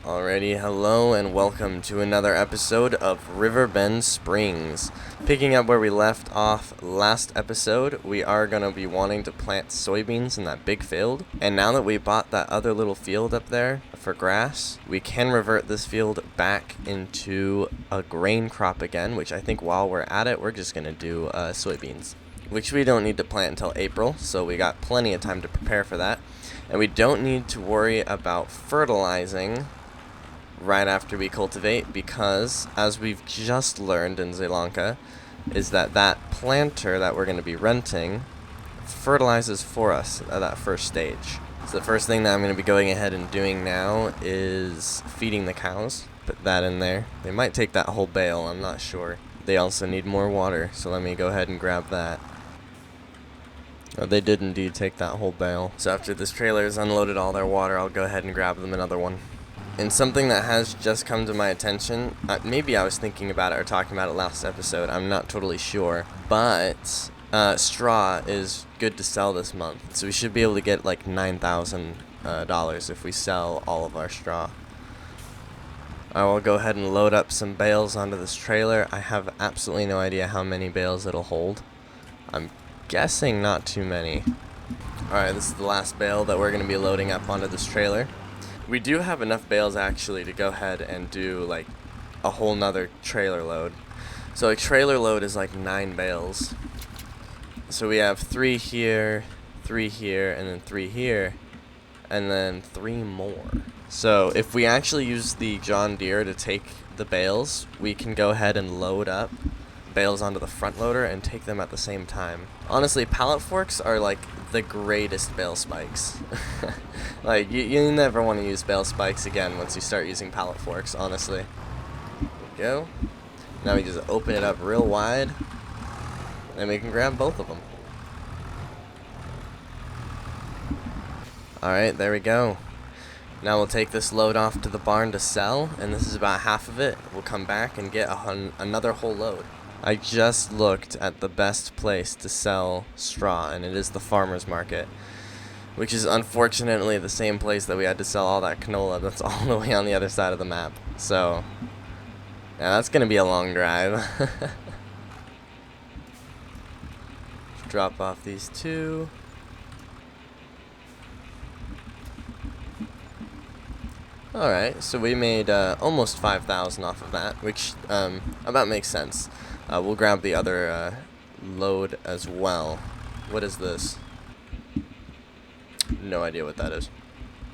Alrighty, hello and welcome to another episode of Riverbend Springs. Picking up where we left off last episode, we are going to be wanting to plant soybeans in that big field. And now that we bought that other little field up there for grass, we can revert this field back into a grain crop again, which I think while we're at it, we're just going to do soybeans, which we don't need to plant until April, so we got plenty of time to prepare for that. And we don't need to worry about fertilizing right after we cultivate, because as we've just learned in Sri Lanka, is that planter that we're going to be renting fertilizes for us at that first stage. So the first thing that I'm going to be going ahead and doing now is feeding the cows. Put that in there. They might take that whole bale, I'm not sure. They also need more water, so let me go ahead and grab that. Oh, they did indeed take that whole bale. So after this trailer has unloaded all their water, I'll go ahead and grab them another one. And something that has just come to my attention, maybe I was thinking about it or talking about it last episode, I'm not totally sure, but straw is good to sell this month. So we should be able to get like $9,000 if we sell all of our straw. I will go ahead and load up some bales onto this trailer. I have absolutely no idea how many bales it'll hold. I'm guessing not too many. Alright, this is the last bale that we're going to be loading up onto this trailer. We do have enough bales actually to go ahead and do like a whole nother trailer load. So a trailer load is like 9 bales. So we have 3 here, 3 here, and then 3 here, and then 3 more. So if we actually use the John Deere to take the bales, we can go ahead and load up bales onto the front loader and take them at the same time. Honestly, pallet forks are like the greatest bale spikes. Like you never want to use bale spikes again once you start using pallet forks, honestly. There we go. Now we just open it up real wide and we can grab both of them. Alright, there we go. Now we'll take this load off to the barn to sell, and this is about half of it. We'll come back and get another whole load. I just looked at the best place to sell straw, and it is the farmer's market, which is unfortunately the same place that we had to sell all that canola. That's all the way on the other side of the map. So, yeah, that's going to be a long drive. Drop off these 2. Alright, so we made almost 5,000 off of that, which about makes sense. We'll grab the other load as well. What is this? No idea what that is.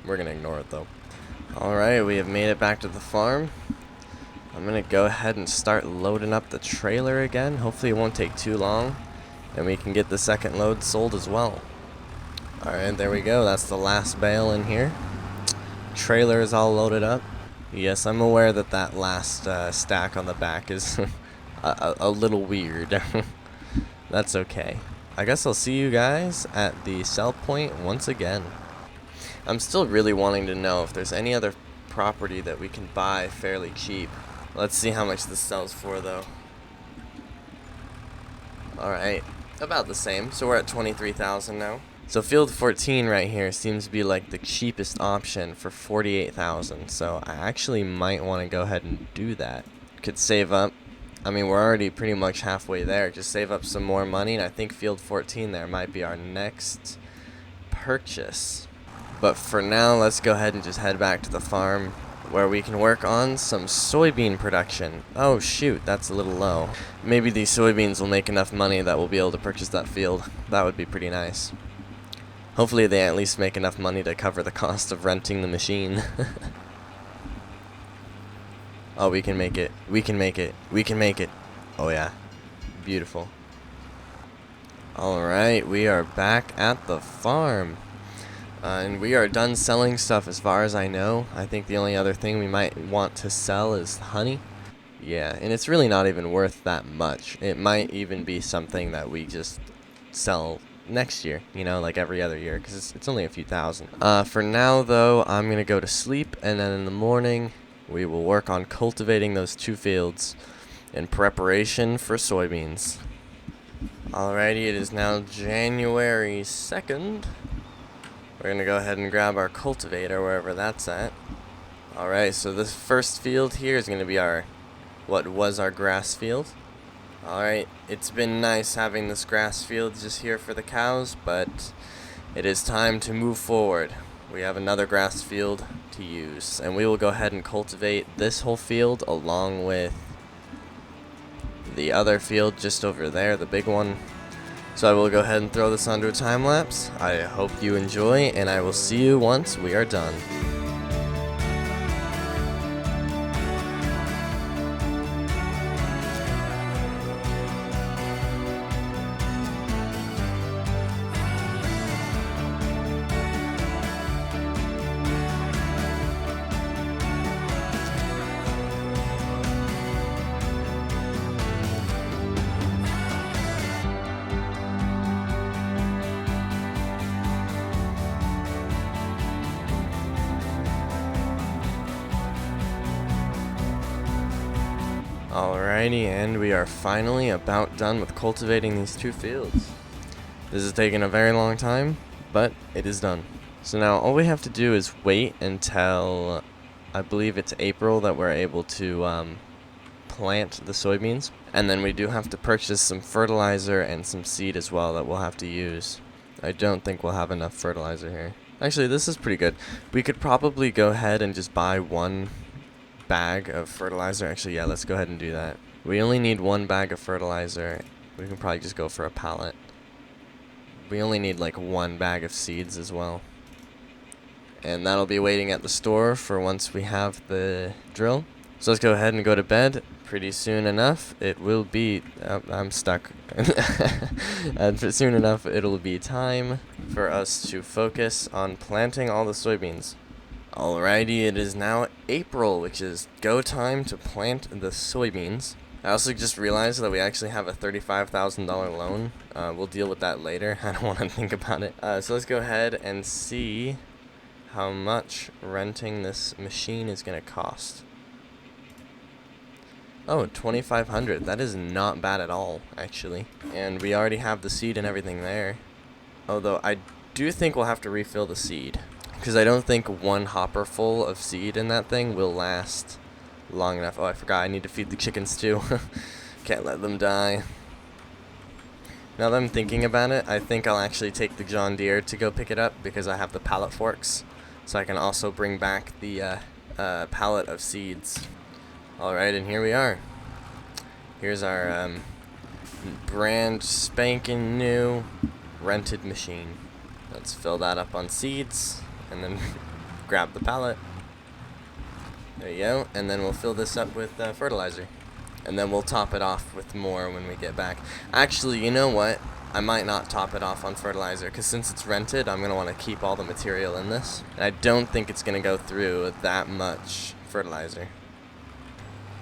We're going to ignore it though. Alright, we have made it back to the farm. I'm going to go ahead and start loading up the trailer again. Hopefully it won't take too long, and we can get the second load sold as well. Alright, there we go. That's the last bale in here. Trailer is all loaded up. Yes, I'm aware that that last stack on the back is a little weird. That's okay. I guess I'll see you guys at the sell point once again. I'm still really wanting to know if there's any other property that we can buy fairly cheap. Let's see how much this sells for though. Alright, about the same. So we're at 23,000 now. So field 14 right here seems to be like the cheapest option for 48,000. So I actually might want to go ahead and do that. Could save up. I mean, we're already pretty much halfway there. Just save up some more money, and I think field 14 there might be our next purchase. But for now, let's go ahead and just head back to the farm where we can work on some soybean production. Oh shoot, that's a little low. Maybe these soybeans will make enough money that we'll be able to purchase that field. That would be pretty nice. Hopefully they at least make enough money to cover the cost of renting the machine. Oh, we can make it. We can make it. We can make it. Oh yeah. Beautiful. Alright, we are back at the farm. And we are done selling stuff as far as I know. I think the only other thing we might want to sell is honey. Yeah, and it's really not even worth that much. It might even be something that we just sell next year, you know, like every other year, because it's only a few thousand. For now, though, I'm going to go to sleep, and then in the morning, we will work on cultivating those 2 fields in preparation for soybeans. Alrighty, it is now January 2nd. We're going to go ahead and grab our cultivator wherever that's at. Alright, so this first field here is going to be what was our grass field. Alright, it's been nice having this grass field just here for the cows, but it is time to move forward. We have another grass field to use, and we will go ahead and cultivate this whole field along with the other field just over there, the big one. So I will go ahead and throw this onto a time lapse. I hope you enjoy, and I will see you once we are done. Alrighty, and we are finally about done with cultivating these two fields. This has taken a very long time, but it is done. So now all we have to do is wait until, I believe it's April, that we're able to plant the soybeans. And then we do have to purchase some fertilizer and some seed as well that we'll have to use. I don't think we'll have enough fertilizer here. Actually, this is pretty good. We could probably go ahead and just buy one bag of fertilizer. Actually, yeah, let's go ahead and do that. We only need one bag of fertilizer. We can probably just go for a pallet. We only need like one bag of seeds as well. And that'll be waiting at the store for once we have the drill. So let's go ahead and go to bed. Pretty soon enough, it will be... I'm stuck. Soon enough, it'll be time for us to focus on planting all the soybeans. Alrighty, it is now April, which is go time to plant the soybeans. I also just realized that we actually have a $35,000 loan. We'll deal with that later. I don't want to think about it. So let's go ahead and see how much renting this machine is going to cost. Oh, $2,500. That is not bad at all, actually. And we already have the seed and everything there. Although I do think we'll have to refill the seed, because I don't think one hopper full of seed in that thing will last long enough. Oh, I forgot, I need to feed the chickens too. Can't let them die. Now that I'm thinking about it, I think I'll actually take the John Deere to go pick it up, because I have the pallet forks. So I can also bring back the pallet of seeds. Alright, and here we are. Here's our brand spanking new rented machine. Let's fill that up on seeds, and then grab the pallet. There you go, and then we'll fill this up with fertilizer. And then we'll top it off with more when we get back. Actually, you know what? I might not top it off on fertilizer, because since it's rented, I'm going to want to keep all the material in this. And I don't think it's going to go through that much fertilizer.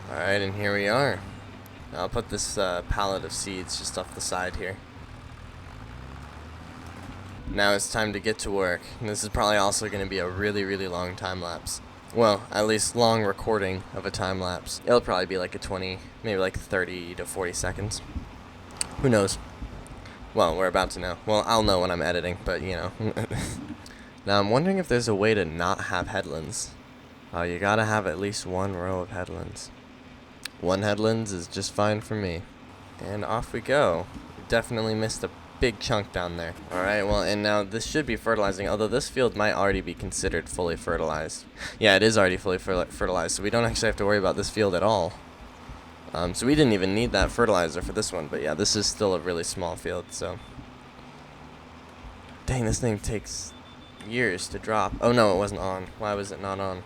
Alright, and here we are. I'll put this pallet of seeds just off the side here. Now it's time to get to work. And this is probably also going to be a really, really long time lapse. Well, at least long recording of a time lapse. It'll probably be like a 20, maybe like 30 to 40 seconds. Who knows? Well, we're about to know. Well, I'll know when I'm editing, but you know. Now I'm wondering if there's a way to not have headlands. Oh, you gotta have at least one row of headlands. One headlands is just fine for me. And off we go. Definitely missed a big chunk down there. Alright, well, and now this should be fertilizing, although this field might already be considered fully fertilized. Yeah, it is already fully fertilized, so we don't actually have to worry about this field at all. So we didn't even need that fertilizer for this one, but yeah, this is still a really small field, so. Dang, this thing takes years to drop. Oh no, it wasn't on. Why was it not on?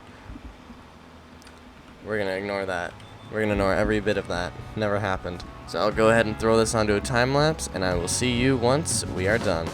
We're gonna ignore that. We're gonna ignore every bit of that. Never happened. So I'll go ahead and throw this onto a time lapse, and I will see you once we are done.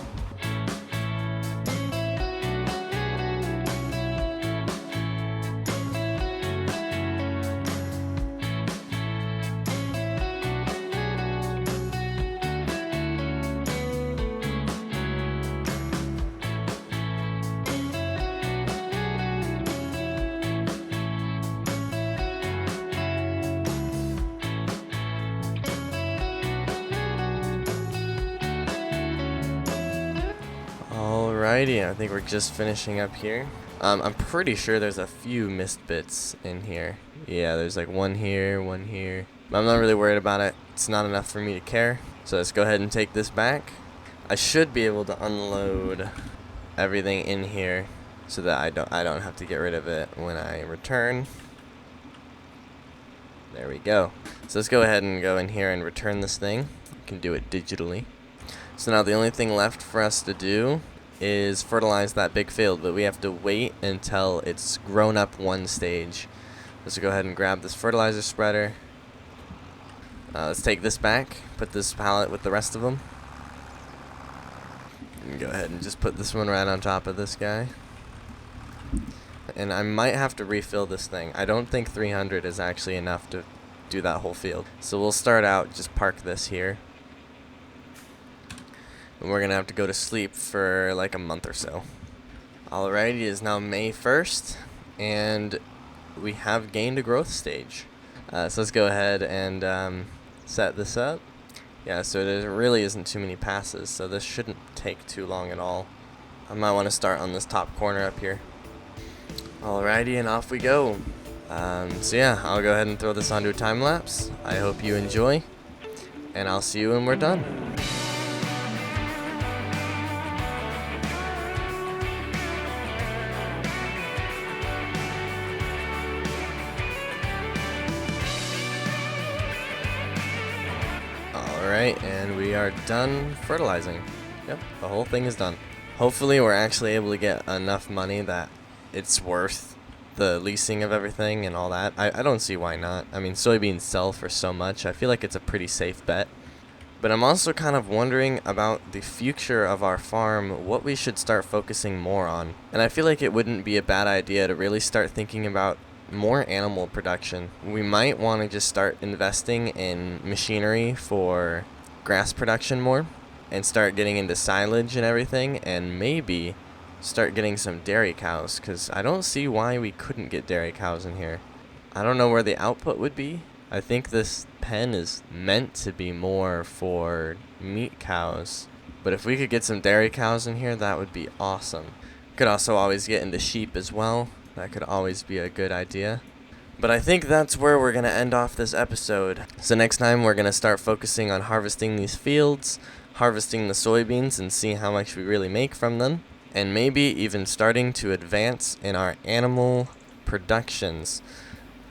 Alrighty, I think we're just finishing up here. I'm pretty sure there's a few missed bits in here. Yeah, there's like one here, one here. I'm not really worried about it. It's not enough for me to care. So let's go ahead and take this back. I should be able to unload everything in here so that I don't have to get rid of it when I return. There we go. So let's go ahead and go in here and return this thing. You can do it digitally. So now the only thing left for us to do is fertilize that big field, but we have to wait until it's grown up one stage. Let's go ahead and grab this fertilizer spreader. Let's take this back, put this pallet with the rest of them. And go ahead and just put this one right on top of this guy. And I might have to refill this thing. I don't think 300 is actually enough to do that whole field. So we'll start out, just park this here. And we're gonna have to go to sleep for like a month or so. Alrighty, it is now May 1st, and we have gained a growth stage. So let's go ahead and set this up. Yeah, so there really isn't too many passes, so this shouldn't take too long at all. I might want to start on this top corner up here. Alrighty, and off we go. So yeah, I'll go ahead and throw this onto a time lapse. I hope you enjoy, and I'll see you when we're done. Alright, and we are done fertilizing. Yep, the whole thing is done. Hopefully we're actually able to get enough money that it's worth the leasing of everything and all that. I don't see why not. I mean, soybeans sell for so much. I feel like it's a pretty safe bet. But I'm also kind of wondering about the future of our farm, what we should start focusing more on. And I feel like it wouldn't be a bad idea to really start thinking about more animal production. We might want to just start investing in machinery for grass production more, and start getting into silage and everything, and maybe start getting some dairy cows, because I don't see why we couldn't get dairy cows in here. I don't know where the output would be. I think this pen is meant to be more for meat cows, but if we could get some dairy cows in here, that would be awesome. Could also always get into sheep as well. That could always be a good idea. But I think that's where we're going to end off this episode. So next time we're going to start focusing on harvesting these fields, harvesting the soybeans, and see how much we really make from them. And maybe even starting to advance in our animal productions.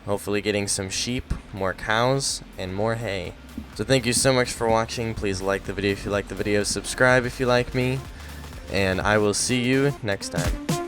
Hopefully getting some sheep, more cows, and more hay. So thank you so much for watching. Please like the video if you like the video, subscribe if you like me, and I will see you next time.